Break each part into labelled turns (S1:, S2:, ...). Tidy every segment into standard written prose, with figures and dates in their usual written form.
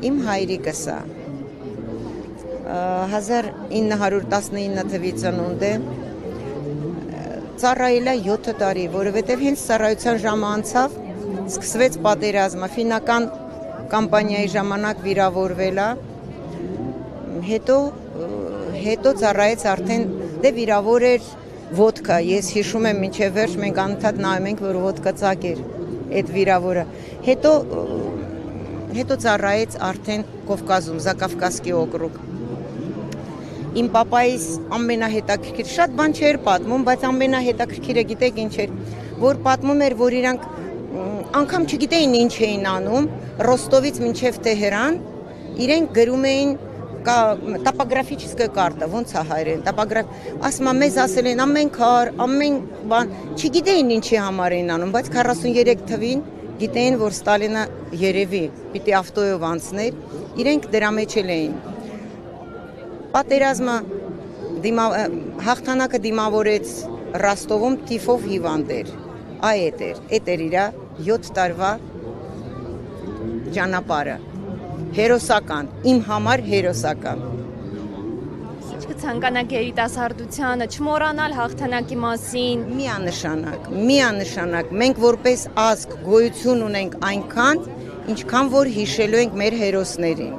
S1: Իմ հայրիկս է 1919 թվի ծնունդ է, ծառայել է 7 տարի, որովհետև հենց ծառայության ժամը անցավ, սկսվեց պատերազմը, ֆինական կամպանիայի ժամանակ վիրավորվել է, հետո ծառայեց արդեն, դե վիրավոր էր ոտքա, ես հիշում եմ մինչև վերջ, մենք անընդհատ նայում ենք, որ ոտքը ծակ էր այդ վիրավորը, հետո ծառայեց արդեն Կովկազում, Զակավկազկի օկրուգ։ Իմ պապայիս ամենահետաքրքիր, շատ բան չէր պատմում, բայց ամենահետաքրքիրը գիտեք ինչ էր, որ պատմում էր, որ իրանք անգամ չգիտեին ինչ էին անում, Ռոստովից մինչև Տեհրան, իրենք գրում էին տապոգրաֆիչеская կարտա, ոնց է հայերեն, ասում մեզ ասել են ամեն քար, ամեն բան, չգիտեին ինչի համար էին անում, բայց 43 թվին գիտեին, որ Ստալինը երևի պիտի ավտոյով անցներ, իրենք դրա մեջ էին։ Պատերազմը հաղթանակը դիմավորեց Ռոստովում տիֆով հիվանդ էր, այդ էր իր 7 տարվա ճանապարհը, հերոսական, իմ համար հերոսական։
S2: Ինչ կցանկանաք երիտասարդությանը, չմոռանալ հաղթանակի մասին։
S1: Միանշանակ, մենք որպես ազգ գոյություն ունենք այնքան, ինչքան որ հիշելու ենք մեր հերոսներին։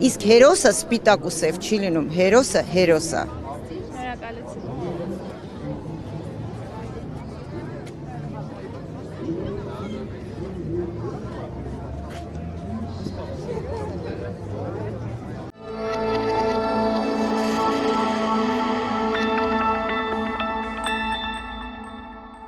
S1: Իսկ հերոսը սպիտակ ու սև չի լինում, հերոսը հերոս է։
S2: Շնորհակալություն։